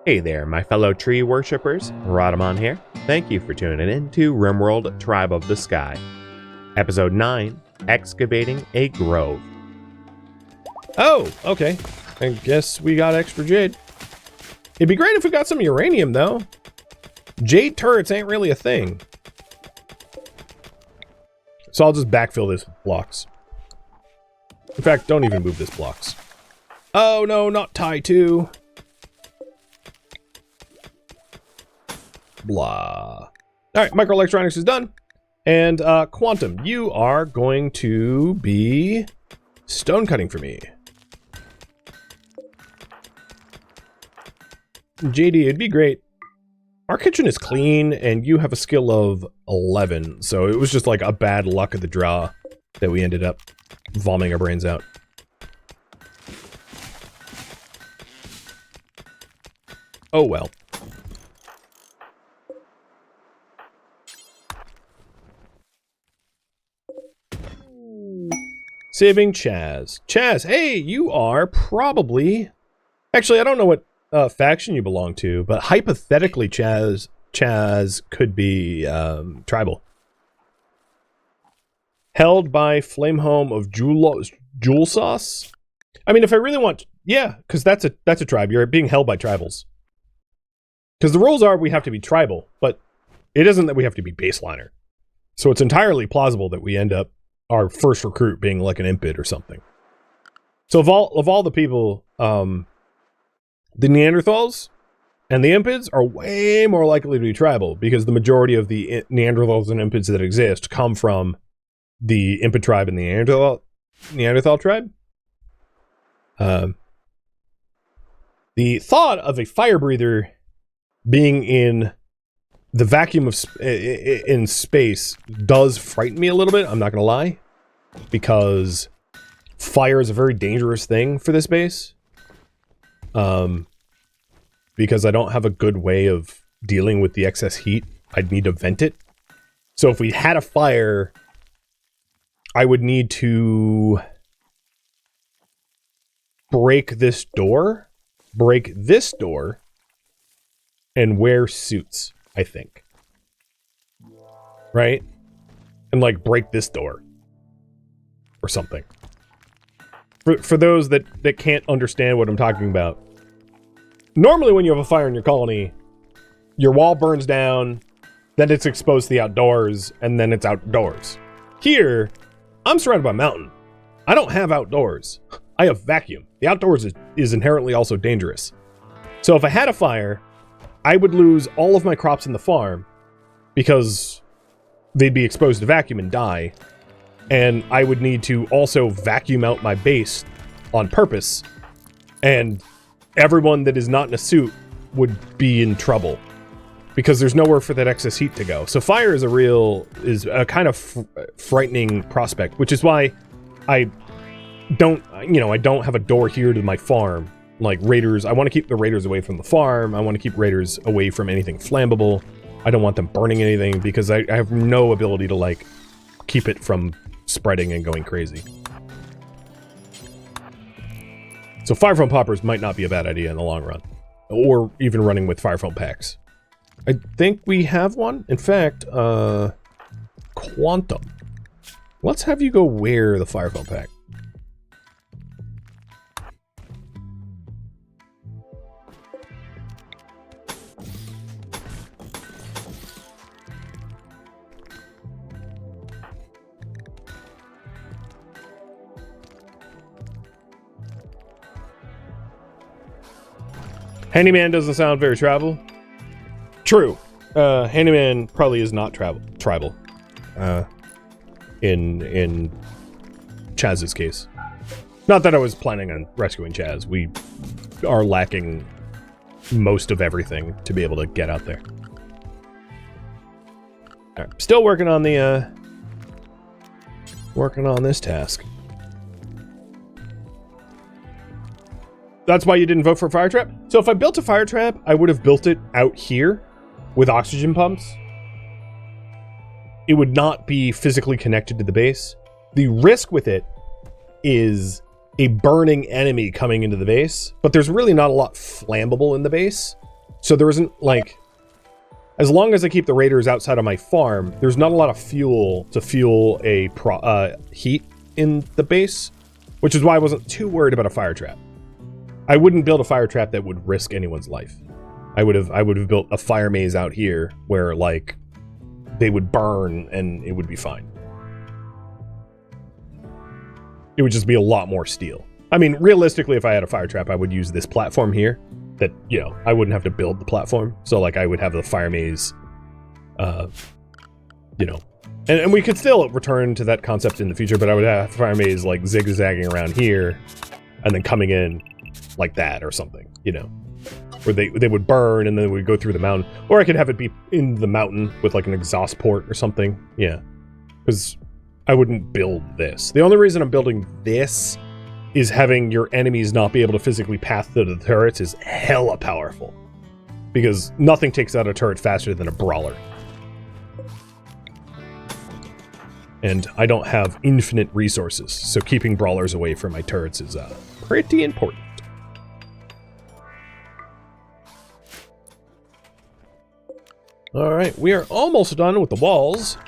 Hey there, my fellow tree worshippers. Rhadamant here. Thank you for tuning in to RimWorld Tribe of the Sky. Episode 9, Excavating a Grove. Oh, okay. I guess we got extra jade. It'd be great if we got some uranium, though. Jade turrets ain't really a thing. So I'll just backfill this with blocks. In fact, don't even move this blocks. Oh no, not tie 2. Blah. Alright, microelectronics is done. And Quantum, you are going to be stone cutting for me. JD, it'd be great. Our kitchen is clean, and you have a skill of 11, so it was just like a bad luck of the draw that we ended up vomiting our brains out. Oh well. Saving Chaz. Chaz, hey, you are probably... Actually, I don't know what faction you belong to, but hypothetically Chaz could be tribal. Held by Flamehome of Jewel Sauce? I mean, if I really want... Yeah, because that's a tribe. You're being held by tribals. Because the rules are we have to be tribal, but it isn't that we have to be baseliner. So it's entirely plausible that we end up our first recruit being like an impid or something. So of all the people, the Neanderthals and the impids are way more likely to be tribal because the majority of the Neanderthals and impids that exist come from the impid tribe and the Neanderthal tribe. The thought of a fire breather being in the vacuum of in space does frighten me a little bit, I'm not gonna lie, because fire is a very dangerous thing for this base. Because I don't have a good way of dealing with the excess heat. I'd need to vent it. So if we had a fire, I would need to break this door, and wear suits, I think. Right? And like break this door. Or something. For those that can't understand what I'm talking about. Normally when you have a fire in your colony, your wall burns down, then it's exposed to the outdoors, and then it's outdoors. Here, I'm surrounded by a mountain. I don't have outdoors. I have vacuum. The outdoors is inherently also dangerous. So if I had a fire, I would lose all of my crops in the farm because they'd be exposed to vacuum and die. And I would need to also vacuum out my base on purpose. And everyone that is not in a suit would be in trouble because there's nowhere for that excess heat to go. So fire is a kind of frightening prospect, which is why I don't have a door here to my farm. Like raiders, I want to keep the raiders away from the farm. I want to keep raiders away from anything flammable. I don't want them burning anything because I have no ability to like keep it from spreading and going crazy. So fire foam poppers might not be a bad idea in the long run. Or even running with fire foam packs. I think we have one. In fact, Quantum. Let's have you go wear the fire foam pack. Handyman doesn't sound very tribal. True. Handyman probably is not tribal. In Chaz's case. Not that I was planning on rescuing Chaz. We are lacking most of everything to be able to get out there. All right, still working on the working on this task. That's why you didn't vote for a fire trap? So if I built a fire trap, I would have built it out here with oxygen pumps. It would not be physically connected to the base. The risk with it is a burning enemy coming into the base, but there's really not a lot flammable in the base. So there isn't, like... As long as I keep the raiders outside of my farm, there's not a lot of fuel to fuel a heat in the base, which is why I wasn't too worried about a fire trap. I wouldn't build a fire trap that would risk anyone's life. I would have built a fire maze out here where, like, they would burn and it would be fine. It would just be a lot more steel. I mean, realistically, if I had a fire trap, I would use this platform here. That, you know, I wouldn't have to build the platform. So, like, I would have the fire maze, you know. And we could still return to that concept in the future, but I would have the fire maze, like, zigzagging around here and then coming in like that or something, you know. Where they would burn and then they would go through the mountain. Or I could have it be in the mountain with, like, an exhaust port or something. Yeah. Because I wouldn't build this. The only reason I'm building this is having your enemies not be able to physically pass through the turrets is hella powerful. Because nothing takes out a turret faster than a brawler. And I don't have infinite resources, so keeping brawlers away from my turrets is pretty important. Alright, we are almost done with the walls.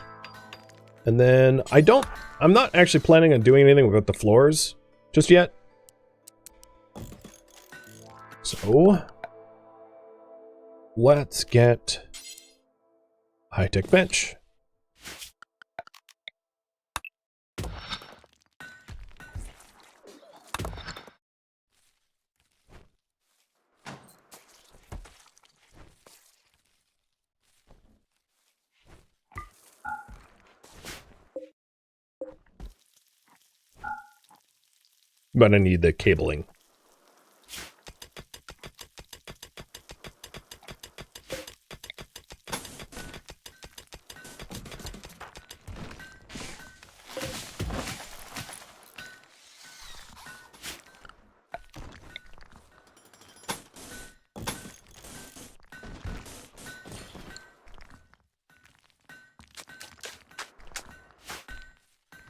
And then I'm not actually planning on doing anything with the floors just yet. So, let's get a high-tech bench. But I need the cabling.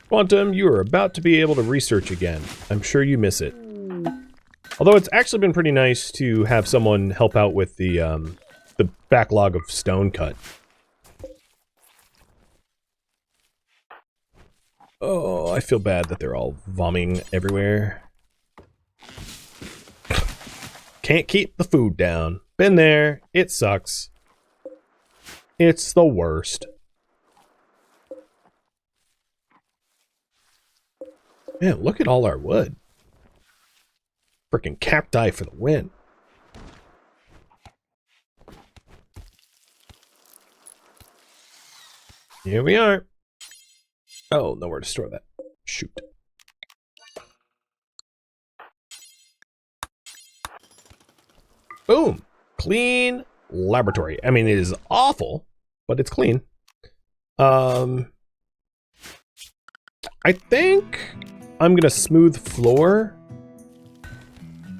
Quantum, you are about to be able to research again. I'm sure you miss it. Although it's actually been pretty nice to have someone help out with the backlog of stone cut. Oh, I feel bad that they're all vomiting everywhere. Can't keep the food down. Been there. It sucks. It's the worst. Man, look at all our wood. Frickin' cacti for the win. Here we are. Oh, nowhere to store that. Shoot. Boom. Clean laboratory. I mean, it is awful, but it's clean. I think I'm gonna smooth floor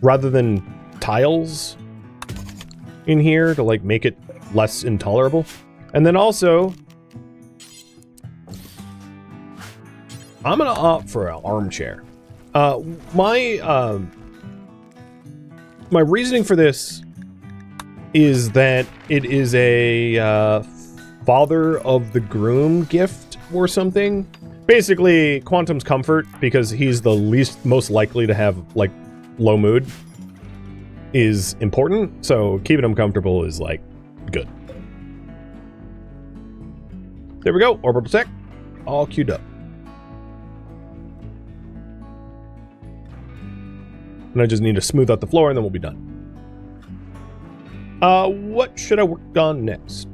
rather than tiles in here to, like, make it less intolerable. And then also, I'm gonna opt for an armchair. My reasoning for this is that it is a father of the groom gift or something. Basically, Quantum's comfort, because he's the most likely to have, like, low mood, is important. So keeping him comfortable is, like, good. There we go. Orbital tech, all queued up. And I just need to smooth out the floor and then we'll be done. What should I work on next?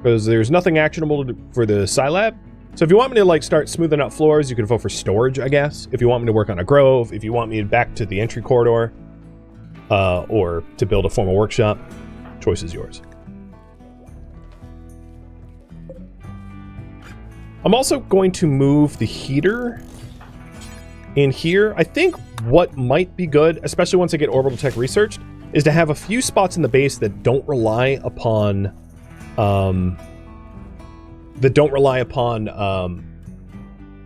Because there's nothing actionable for the Scilab. So if you want me to, like, start smoothing out floors, you can vote for storage, I guess. If you want me to work on a grove, if you want me back to the entry corridor, or to build a formal workshop, choice is yours. I'm also going to move the heater in here. I think what might be good, especially once I get orbital tech researched, is to have a few spots in the base that don't rely upon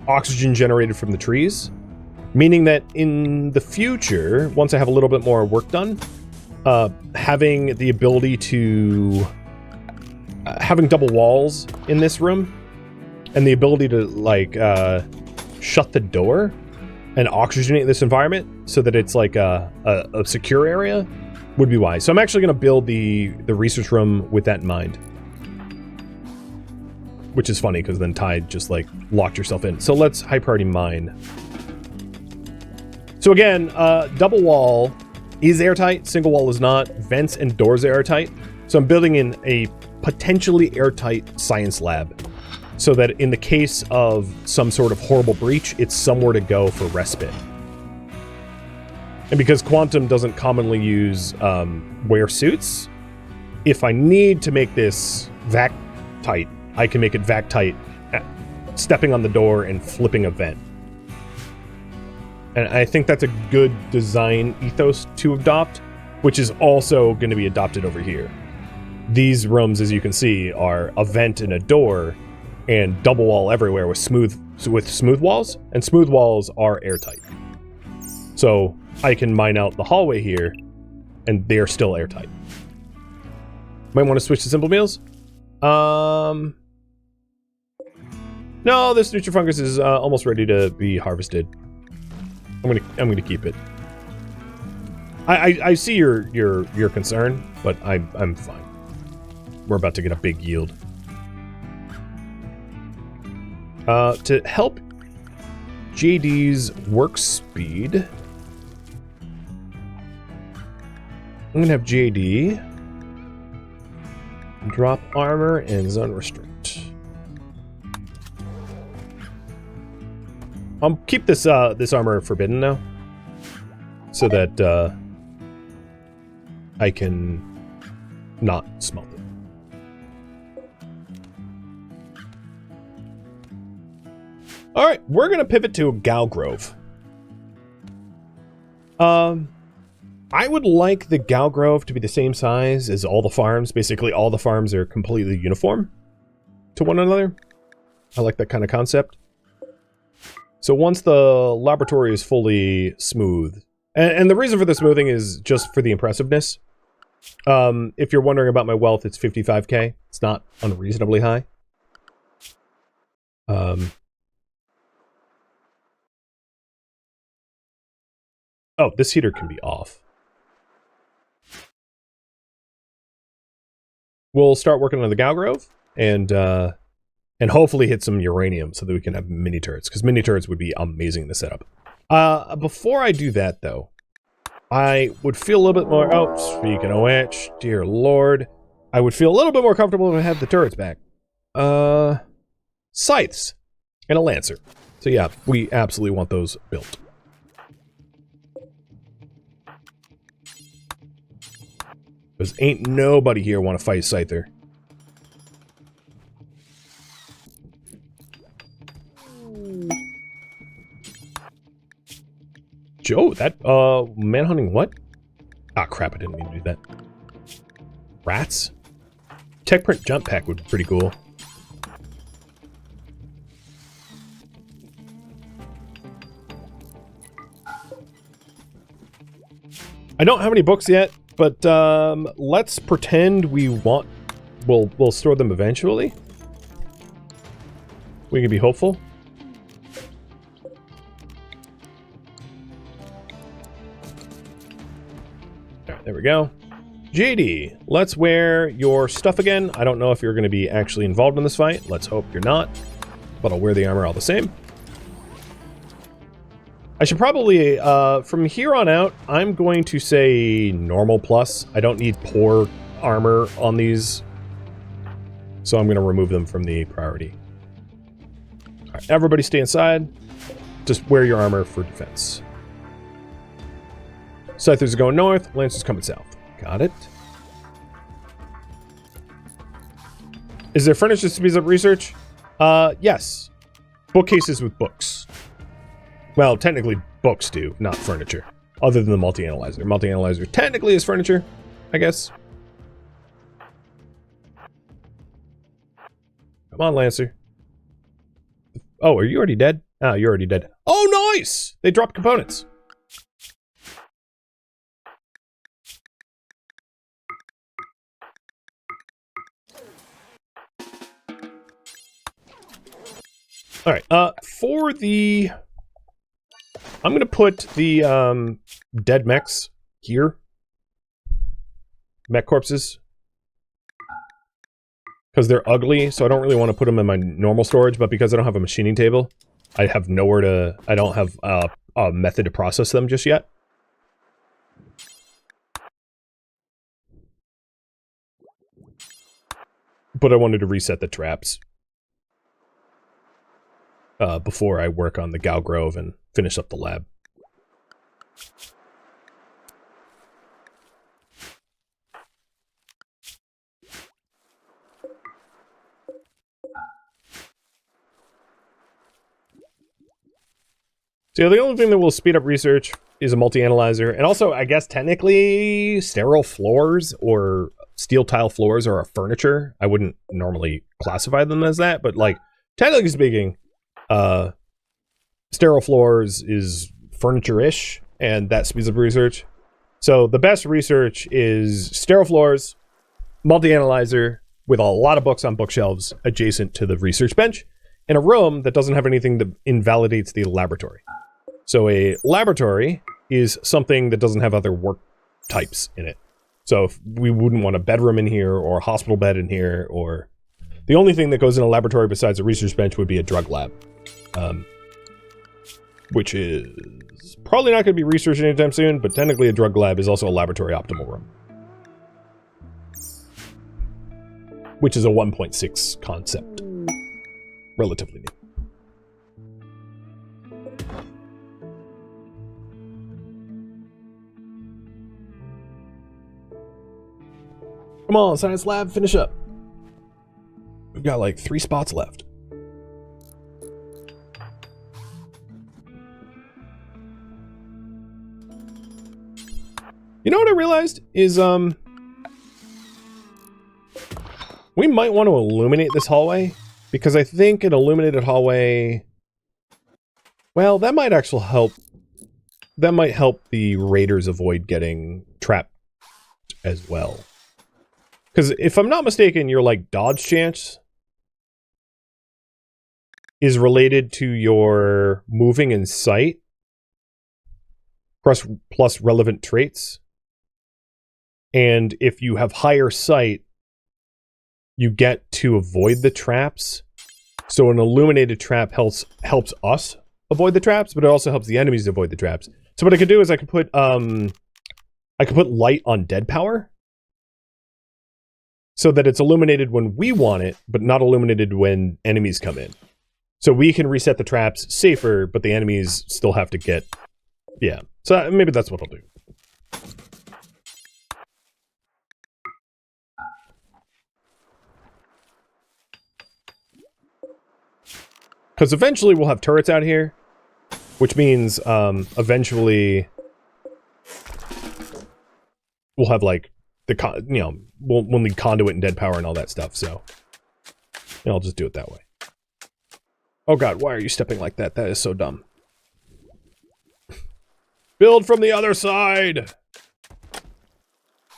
oxygen generated from the trees. Meaning that in the future, once I have a little bit more work done, having the ability to having double walls in this room and the ability to like shut the door and oxygenate this environment so that it's like a secure area would be wise. So I'm actually going to build the research room with that in mind. Which is funny because then Tide just like locked yourself in. So let's high priority mine. So again, double wall is airtight, single wall is not. Vents and doors are airtight. So I'm building in a potentially airtight science lab so that in the case of some sort of horrible breach, it's somewhere to go for respite. And because Quantum doesn't commonly use wear suits, if I need to make this vac tight, I can make it vac tight, stepping on the door and flipping a vent. And I think that's a good design ethos to adopt, which is also going to be adopted over here. These rooms, as you can see, are a vent and a door and double wall everywhere with smooth walls, and smooth walls are airtight. So I can mine out the hallway here, and they are still airtight. Might want to switch to simple meals. No, this Nutrifungus is almost ready to be harvested. I'm gonna keep it. I see your concern, but I'm fine. We're about to get a big yield. To help JD's work speed, I'm gonna have JD drop armor and zone restrict. I'll keep this this armor forbidden now, so that I can not smelt it. All right, we're gonna pivot to Galrove. I would like the Galrove to be the same size as all the farms. Basically, all the farms are completely uniform to one another. I like that kind of concept. So once the laboratory is fully smooth, and the reason for the smoothing is just for the impressiveness. If you're wondering about my wealth, it's 55k. It's not unreasonably high. Oh, this heater can be off. We'll start working on the Galrove and hopefully hit some uranium so that we can have mini turrets, because mini turrets would be amazing in the setup. Before I do that, though, I would feel a little bit more... Oh, speaking of which, dear lord, I would feel a little bit more comfortable if I had the turrets back. Scythes and a Lancer. So yeah, we absolutely want those built. Because ain't nobody here want to fight Scyther. Joe, that, manhunting what? Ah, crap, I didn't mean to do that. Rats? Tech print jump pack would be pretty cool. I don't have any books yet, but, let's pretend we want... We'll store them eventually. We can be hopeful. There we go. JD, let's wear your stuff again. I don't know if you're going to be actually involved in this fight. Let's hope you're not. But I'll wear the armor all the same. I should probably, from here on out, I'm going to say normal plus. I don't need poor armor on these. So I'm going to remove them from the priority. All right, everybody stay inside. Just wear your armor for defense. Scythers are going north, Lancers coming south. Got it. Is there furniture to speed up research? Yes. Bookcases with books. Well, technically books do, not furniture. Other than the multi-analyzer. Multi-analyzer technically is furniture, I guess. Come on, Lancer. Oh, are you already dead? Ah, you're already dead. Oh, nice! They dropped components. All right. For the, I'm gonna put the dead mechs here. Mech corpses. Because they're ugly, so I don't really want to put them in my normal storage, but because I don't have a machining table, I have nowhere to, I don't have a method to process them just yet. But I wanted to reset the traps before I work on the Galrove and finish up the lab. So the only thing that will speed up research is a multi-analyzer, and also, I guess, technically, sterile floors or steel tile floors are a furniture. I wouldn't normally classify them as that, but, like, technically speaking, sterile floors is furniture-ish, and that speeds up research. So the best research is sterile floors, multi-analyzer, with a lot of books on bookshelves adjacent to the research bench, and a room that doesn't have anything that invalidates the laboratory. So a laboratory is something that doesn't have other work types in it. So if we wouldn't want a bedroom in here or a hospital bed in here, or the only thing that goes in a laboratory besides a research bench would be a drug lab, which is probably not going to be researched anytime soon, but technically a drug lab is also a laboratory optimal room, which is a 1.6 concept, relatively new. Come on, science lab, finish up. We've got like 3 spots left. You know what I realized is, we might want to illuminate this hallway, because I think an illuminated hallway, well, that might actually help. That might help the raiders avoid getting trapped as well. Because if I'm not mistaken, your, like, dodge chance is related to your moving in sight plus relevant traits. And if you have higher sight, you get to avoid the traps. So an illuminated trap helps us avoid the traps, but it also helps the enemies avoid the traps. So what I could do is I could put light on dead power, so that it's illuminated when we want it, but not illuminated when enemies come in. So we can reset the traps safer, but the enemies still have to get... Yeah. So maybe that's what I'll do. Because eventually we'll have turrets out here, which means eventually we'll have, like, we'll need conduit and dead power and all that stuff, so I'll just do it that way. Oh god, why are you stepping like that? That is so dumb. Build from the other side!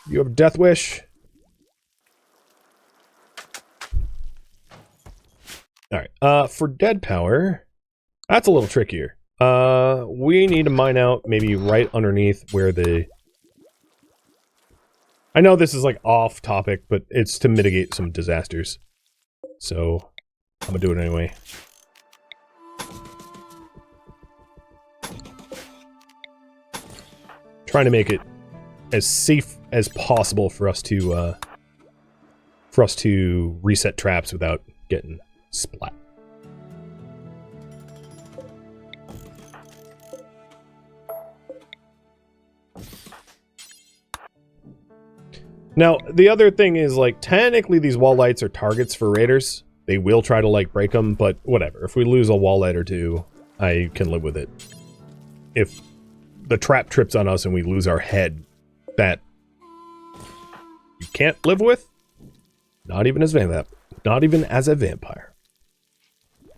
You have a death wish? Alright, for dead power, that's a little trickier. We need to mine out maybe right underneath where the... I know this is, like, off topic, but it's to mitigate some disasters. So, I'm gonna do it anyway. Trying to make it as safe as possible for us to reset traps without getting splat. Now, the other thing is, like, technically these wall lights are targets for raiders. They will try to, like, break them, but whatever. If we lose a wall light or two, I can live with it. If the trap trips on us and we lose our head, that you can't live with. Not even as a vampire.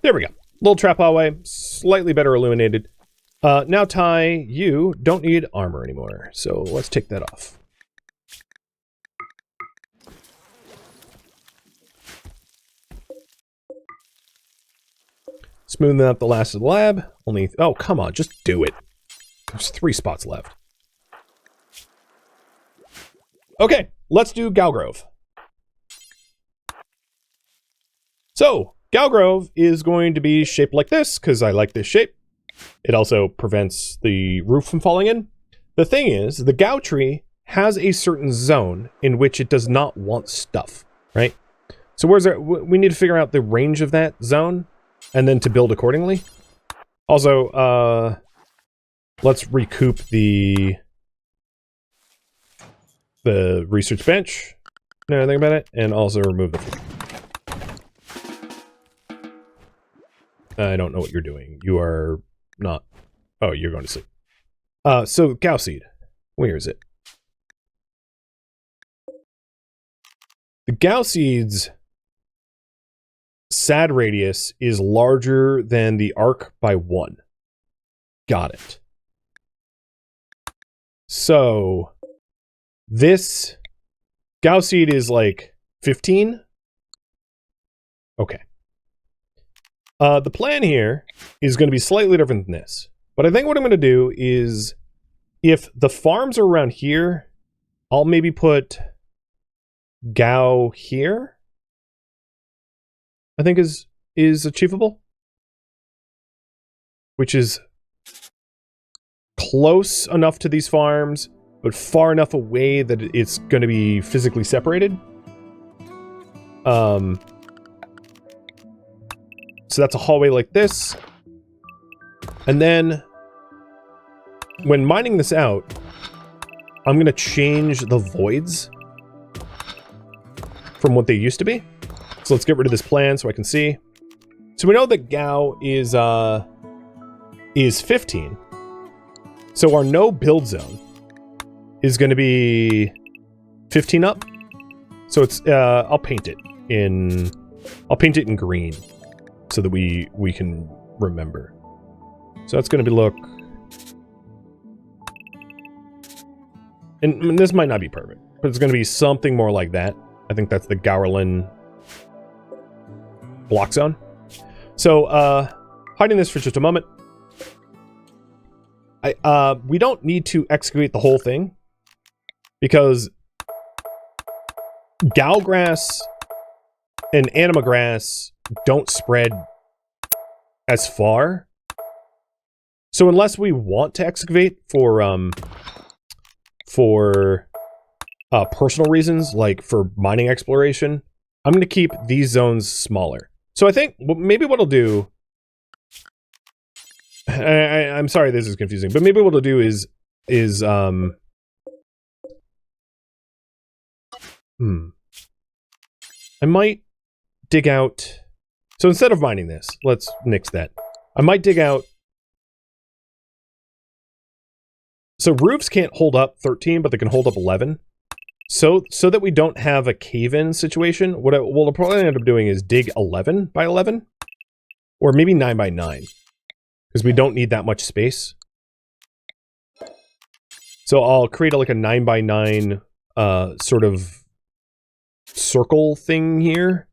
There we go. Little trap hallway, slightly better illuminated. Now, Ty, you don't need armor anymore, so let's take that off. Smoothing out the last of the lab. Only... Oh, come on, just do it. There's 3 spots left. Okay, let's do Galrove. So, Galrove is going to be shaped like this, because I like this shape. It also prevents the roof from falling in. The thing is, the Gao tree has a certain zone in which it does not want stuff, right? So where's our... We need to figure out the range of that zone, and then to build accordingly. Also, let's recoup the research bench and everything about it, and also remove the food. I don't know what you're doing. You are not... Oh, you're going to sleep. So, Gao seed. Where is it? The Gao seed's SAD radius is larger than the arc by 1. Got it. So, this Gao seed is like 15? Okay. The plan here is going to be slightly different than this. But I think what I'm going to do is, if the farms are around here, I'll maybe put Gao here. I think is achievable. Which is close enough to these farms, but far enough away that it's going to be physically separated. So that's a hallway like this. And then, when mining this out, I'm going to change the voids from what they used to be. So let's get rid of this plan so I can see. So we know that Gao is 15. So our no build zone is going to be 15 up. So it's I'll paint it in green so that we can remember. So that's going to be look. And this might not be perfect, but it's going to be something more like that. I think that's the Gaurlin block zone. So, hiding this for just a moment. We don't need to excavate the whole thing, because Gao grass and anima grass don't spread as far. So unless we want to excavate for personal reasons, like for mining exploration, I'm going to keep these zones smaller. So I think maybe what I'll do... I'm sorry this is confusing, but maybe what I'll do is I might dig out... So instead of mining this, let's nix that. I might dig out... So roofs can't hold up 13, but they can hold up 11. So that we don't have a cave-in situation, what I'll probably end up doing is dig 11 by 11. Or maybe 9 by 9. Because we don't need that much space. So I'll create like a 9 by 9 sort of circle thing here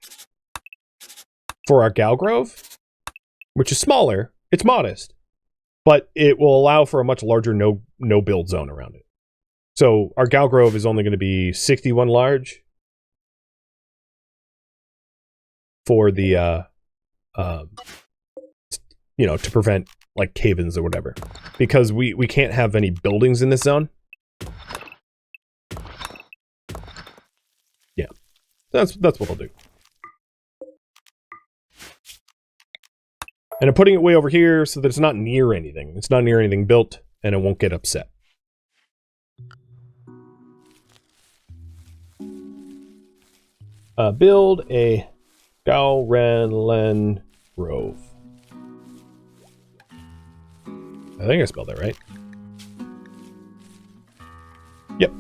for our Galrove, which is smaller. It's modest, but it will allow for a much larger no build zone around it. So our Galrove is only going to be 61 large for the you know, to prevent like cave-ins or whatever, because we can't have any buildings in this zone. Yeah, that's what I'll do. And I'm putting it way over here so that it's not near anything. It's not near anything built, and it won't get upset. Build a Galrove. I think I spelled that right. Yep.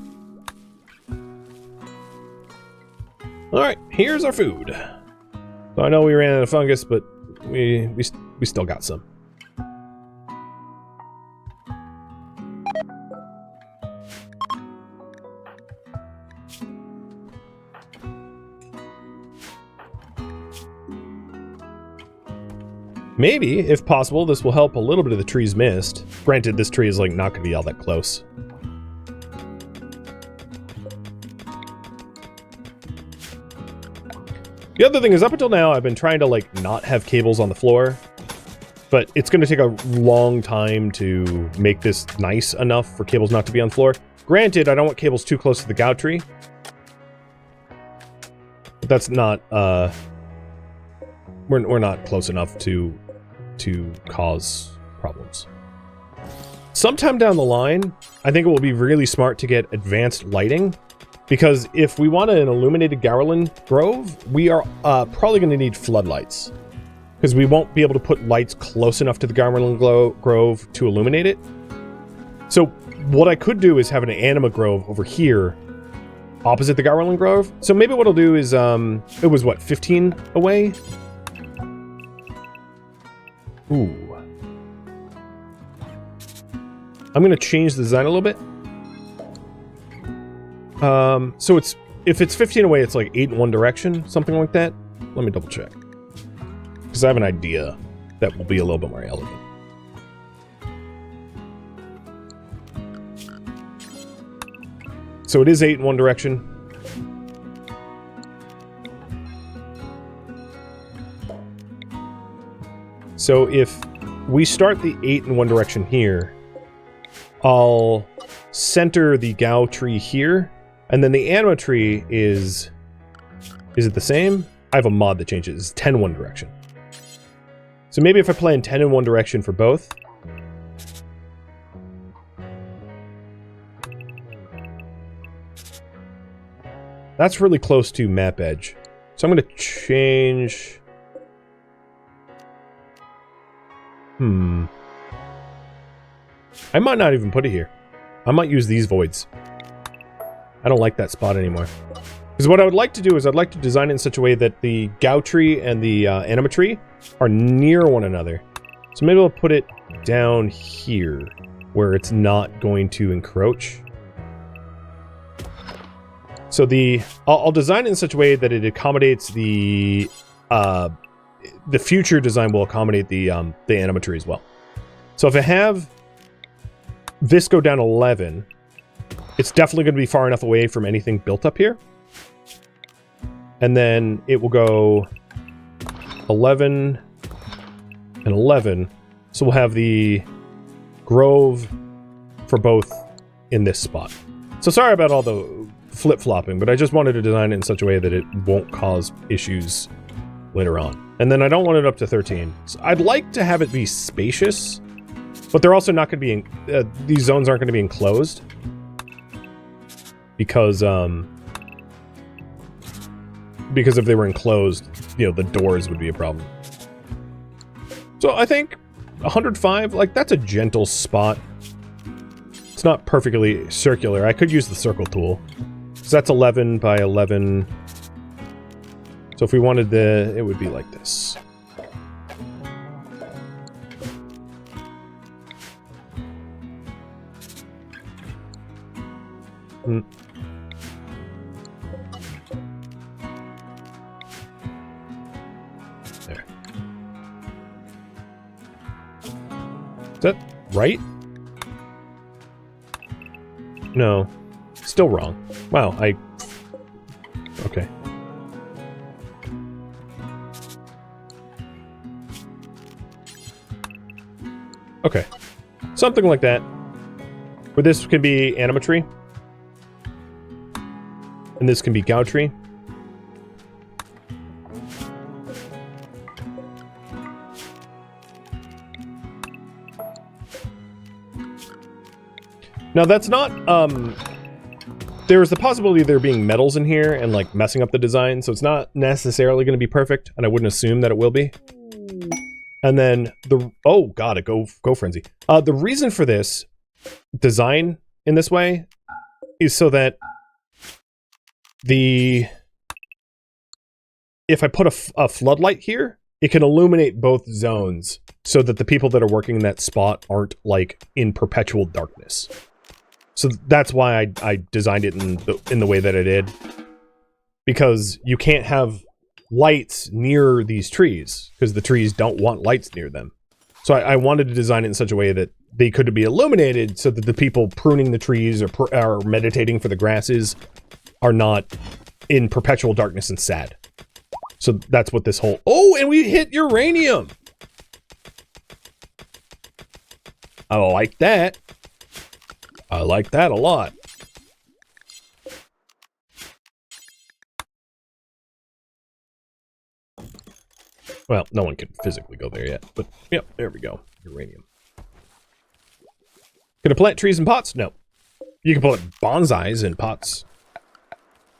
Alright, here's our food. So I know we ran out of fungus, but we still got some. Maybe, if possible, this will help a little bit of the tree's missed. Granted, this tree is like not going to be all that close. The other thing is, up until now, I've been trying to like not have cables on the floor, but it's going to take a long time to make this nice enough for cables not to be on the floor. Granted, I don't want cables too close to the gout tree. But that's not, we're not close enough to cause problems. Sometime down the line, I think it will be really smart to get advanced lighting, because if we want an illuminated Galrove, we are probably going to need floodlights, because we won't be able to put lights close enough to the Galrove to illuminate it. So what I could do is have an Anima Grove over here, opposite the Galrove. So maybe what I'll do is, it was what, 15 away? Ooh. I'm going to change the design a little bit. So if it's 15 away, it's like 8 in one direction, something like that. Let me double check, because I have an idea that will be a little bit more elegant. So it is 8 in one direction. So if we start the 8 in one direction here, I'll center the Gao tree here, and then the Anima tree is it the same? I have a mod that changes. It's 10 in one direction. So maybe if I play in 10 in one direction for both. That's really close to map edge. So I'm going to change... I might not even put it here. I might use these voids. I don't like that spot anymore. Because what I would like to do is I'd like to design it in such a way that the Gao tree and the Anima tree are near one another. So maybe I'll put it down here, where it's not going to encroach. So I'll design it in such a way that it accommodates the future design will accommodate the Anima tree as well. So if I have this go down 11, it's definitely going to be far enough away from anything built up here. And then it will go 11 and 11. So we'll have the Grove for both in this spot. So sorry about all the flip-flopping, but I just wanted to design it in such a way that it won't cause issues later on. And then I don't want it up to 13. So I'd like to have it be spacious, but they're also not going to be these zones aren't going to be enclosed, because if they were enclosed, you know, the doors would be a problem. So I think 105, like, that's a gentle spot. It's not perfectly circular. I could use the circle tool. So that's 11 by 11. So if we wanted it would be like this. There. Is that right? No. Still wrong. Wow, okay. Okay. Something like that. Where this can be Anima tree. And this can be Gao tree. Now that's not, there's the possibility of there being metals in here and like messing up the design, so it's not necessarily going to be perfect, and I wouldn't assume that it will be. And then oh god, a go frenzy. The reason for this design in this way is so that if I put a floodlight here, it can illuminate both zones so that the people that are working in that spot aren't like in perpetual darkness. So that's why I designed it in the way that I did, because you can't have lights near these trees because the trees don't want lights near them. So I wanted to design it in such a way that they could be illuminated so that the people pruning the trees or meditating for the grasses are not in perpetual darkness and sad. So that's what this whole... Oh, and we hit uranium! I like that. I like that a lot. Well, no one can physically go there yet, but yep, there we go. Uranium. Can I plant trees in pots? No. You can plant bonsais in pots.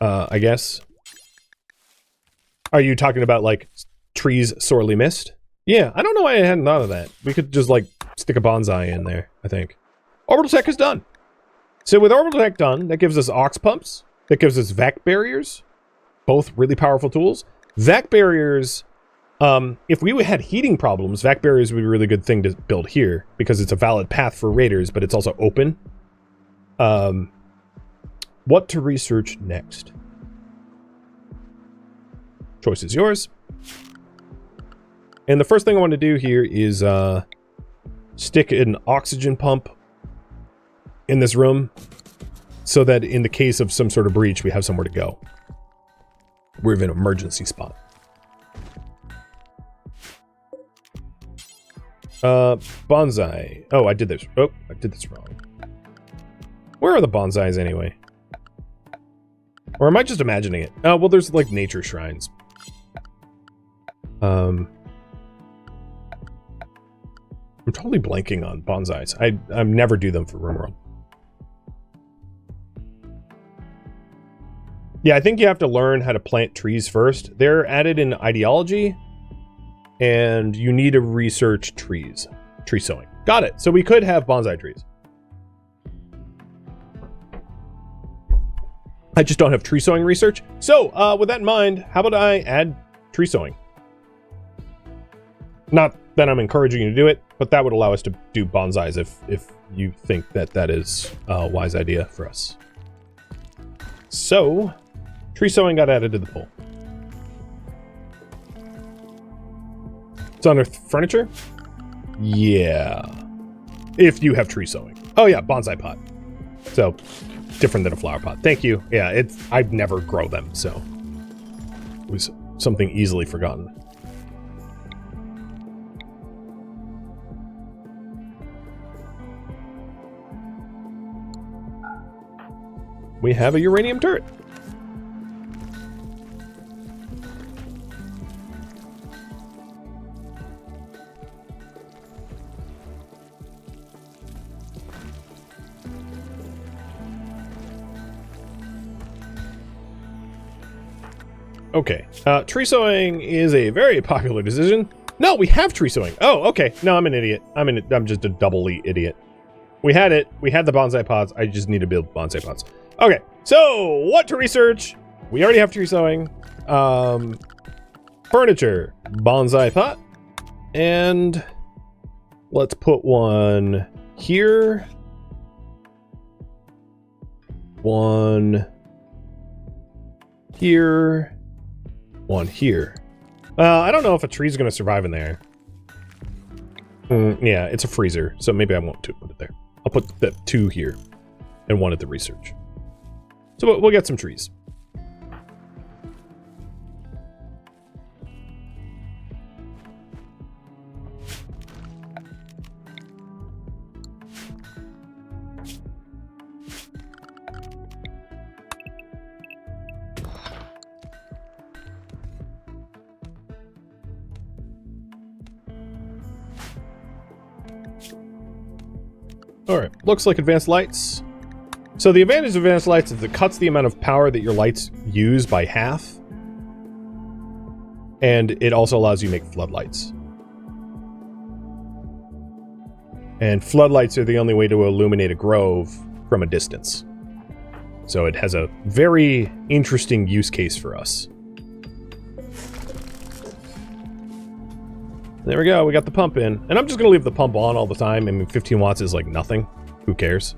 I guess. Are you talking about, like, trees sorely missed? Yeah, I don't know why I hadn't thought of that. We could just, like, stick a bonsai in there, I think. Orbital tech is done. So with orbital tech done, that gives us aux pumps. That gives us vac barriers. Both really powerful tools. Vac barriers... if we had heating problems, vac barriers would be a really good thing to build here because it's a valid path for raiders, but it's also open. What to research next? Choice is yours. And the first thing I want to do here is stick an oxygen pump in this room so that in the case of some sort of breach, we have somewhere to go. We have an emergency spot. Bonsai. Oh, I did this. Oh, I did this wrong. Where are the bonsais anyway? Or am I just imagining it? Oh, well, there's like nature shrines. I'm totally blanking on bonsais. I never do them for RimWorld. Yeah, I think you have to learn how to plant trees first. They're added in ideology. And you need to research trees. Tree sowing. Got it. So we could have bonsai trees. I just don't have tree sowing research. So, with that in mind, how about I add tree sowing? Not that I'm encouraging you to do it, but that would allow us to do bonsais if you think that that is a wise idea for us. So, tree sowing got added to the poll. It's under furniture? Yeah. If you have tree sowing. Oh yeah, bonsai pot. So, different than a flower pot. Thank you. Yeah, I'd never grow them, so it was something easily forgotten. We have a uranium turret. Okay, tree sowing is a very popular decision. No, we have tree sowing. Oh, okay. No, I'm an idiot. I'm just a doubly idiot. We had it. We had the bonsai pots. I just need to build bonsai pots. Okay, so what to research? We already have tree sowing. Furniture, bonsai pot, and let's put one here. One here. One here. I don't know if a tree's going to survive in there. Yeah, it's a freezer, so maybe I won't put it there. I'll put the 2 here and 1 at the research. So we'll get some trees. Alright, looks like advanced lights. So the advantage of advanced lights is it cuts the amount of power that your lights use by half. And it also allows you to make floodlights. And floodlights are the only way to illuminate a grove from a distance. So it has a very interesting use case for us. There we go, we got the pump in. And I'm just gonna leave the pump on all the time. I mean, 15 watts is like nothing. Who cares?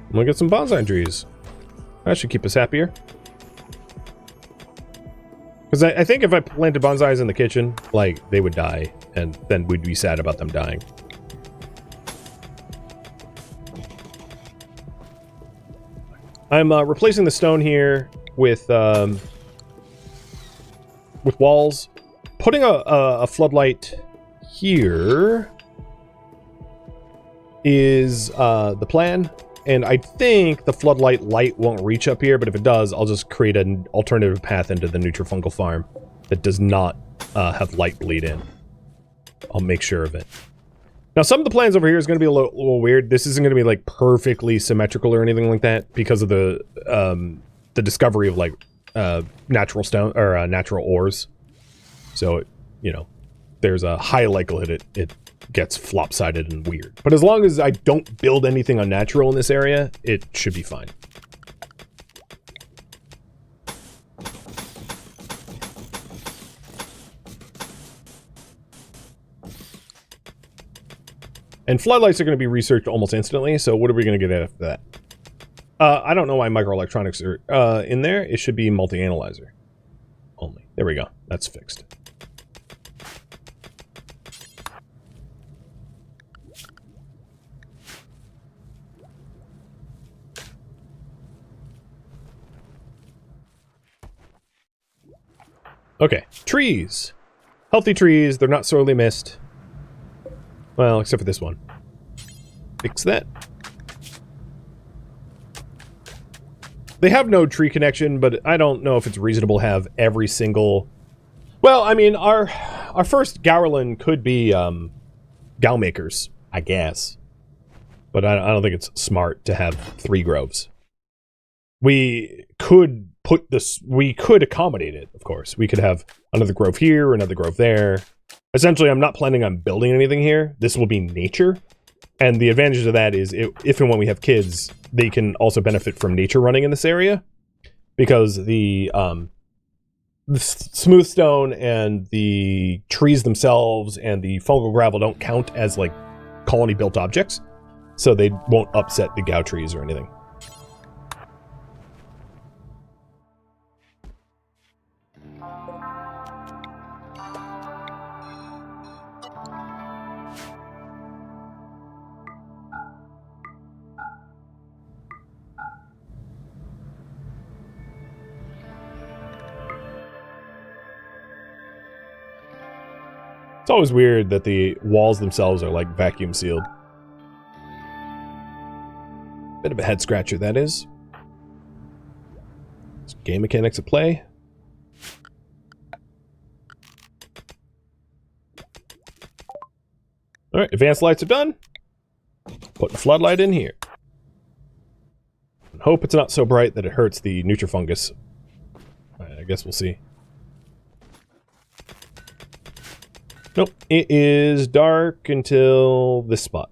I'm gonna get some bonsai trees. That should keep us happier. Because I think if I planted bonsais in the kitchen, like, they would die, and then we'd be sad about them dying. I'm replacing the stone here with walls. Putting a floodlight here is the plan. And I think the floodlight light won't reach up here, but if it does, I'll just create an alternative path into the nutrifungal farm that does not have light bleed in. I'll make sure of it. Now, some of the plans over here is going to be a little weird. This isn't going to be, like, perfectly symmetrical or anything like that because of the discovery of, like, natural stone or natural ores. So, you know, there's a high likelihood it gets flop-sided and weird. But as long as I don't build anything unnatural in this area, it should be fine. And floodlights are going to be researched almost instantly, so what are we going to get after that? I don't know why microelectronics are in there. It should be multi-analyzer only. There we go. That's fixed. Okay, trees. Healthy trees, they're not sorely missed. Well, except for this one. Fix that. They have no tree connection, but I don't know if it's reasonable to have every single... Well, I mean, our first Gaurlin could be Gaumakers, I guess. But I don't think it's smart to have 3 groves. We could accommodate it, of course. We could have another grove here, another grove there. Essentially, I'm not planning on building anything here. This will be nature. And the advantage of that is if and when we have kids, they can also benefit from nature running in this area. Because the smooth stone and the trees themselves and the fungal gravel don't count as, like, colony-built objects. So they won't upset the Gau trees or anything. It's always weird that the walls themselves are, like, vacuum sealed. Bit of a head scratcher, that is. Some game mechanics at play. Alright, advanced lights are done. Put the floodlight in here. And hope it's not so bright that it hurts the nutrifungus. I guess we'll see. Nope, it is dark until this spot.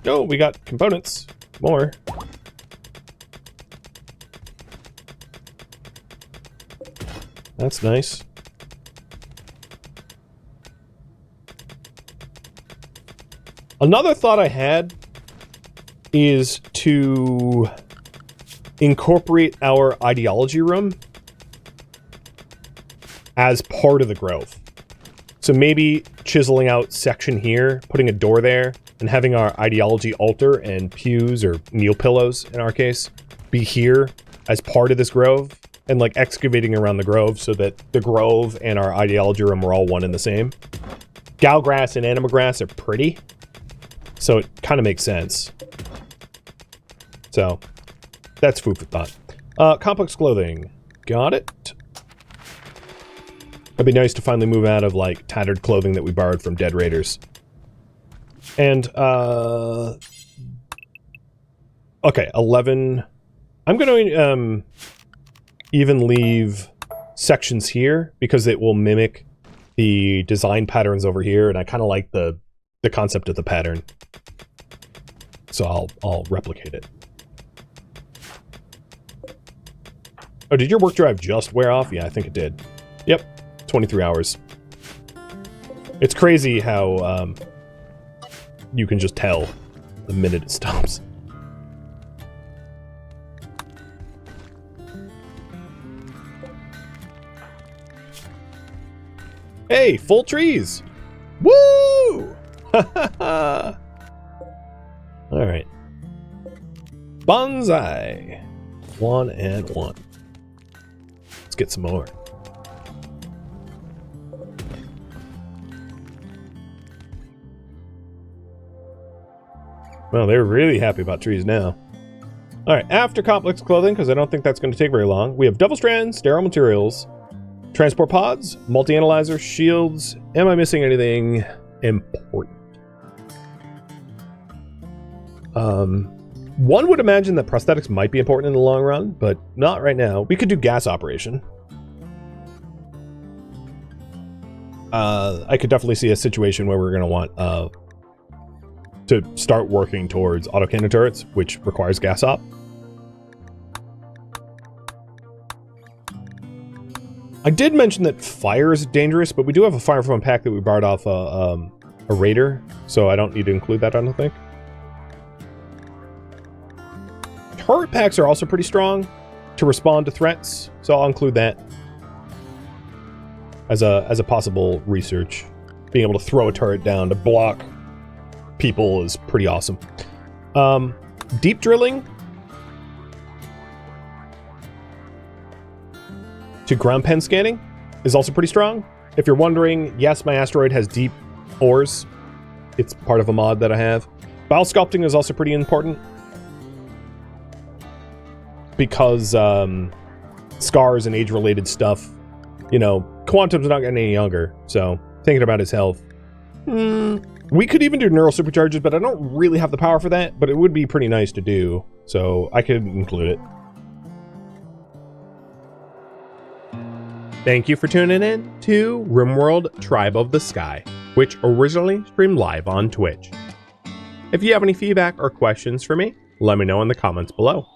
Oh, we got components. More. That's nice. Another thought I had is to incorporate our ideology room as part of the grove. So maybe chiseling out section here, putting a door there, and having our ideology altar and pews, or kneel pillows in our case, be here as part of this grove, and, like, excavating around the grove so that the grove and our ideology room are all one and the same. Gau grass and anima grass are pretty, so it kind of makes sense. So that's food for thought. Complex clothing. Got it. It'd be nice to finally move out of, like, tattered clothing that we borrowed from dead raiders. And, okay, 11. I'm going to, even leave sections here, because it will mimic the design patterns over here, and I kind of like the concept of the pattern. So I'll replicate it. Oh, did your work drive just wear off? Yeah, I think it did. Yep, 23 hours. It's crazy how you can just tell the minute it stops. Hey, full trees! Woo! All right. Bonsai. 1 and 1. Let's get some more. Well, they're really happy about trees now. All right, after complex clothing, because I don't think that's going to take very long, we have double strands, sterile materials, transport pods, multi-analyzer, shields. Am I missing anything important? One would imagine that prosthetics might be important in the long run, but not right now. We could do gas operation. I could definitely see a situation where we're going to want to start working towards autocannon turrets, which requires gas op. I did mention that fire is dangerous, but we do have a fire from a pack that we borrowed off a raider, so I don't need to include that, I don't think. Turret packs are also pretty strong to respond to threats, so I'll include that as a possible research. Being able to throw a turret down to block people is pretty awesome. Deep drilling to ground pen scanning is also pretty strong. If you're wondering, yes, my asteroid has deep ores. It's part of a mod that I have. Bowel sculpting is also pretty important because scars and age-related stuff, you know, Quantum's not getting any younger, so thinking about his health. We could even do neural supercharges, but I don't really have the power for that, but it would be pretty nice to do, so I could include it. Thank you for tuning in to RimWorld Tribe of the Sky, which originally streamed live on Twitch. If you have any feedback or questions for me, let me know in the comments below.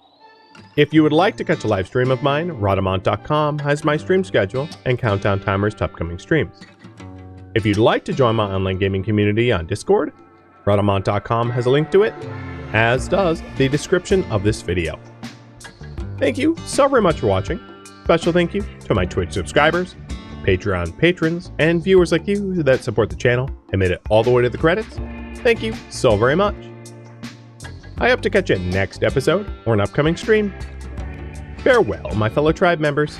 If you would like to catch a live stream of mine, Rhadamant.com has my stream schedule and countdown timers to upcoming streams. If you'd like to join my online gaming community on Discord, Rhadamant.com has a link to it, as does the description of this video. Thank you so very much for watching. Special thank you to my Twitch subscribers, Patreon patrons, and viewers like you that support the channel and made it all the way to the credits. Thank you so very much. I hope to catch you next episode or an upcoming stream. Farewell, my fellow tribe members.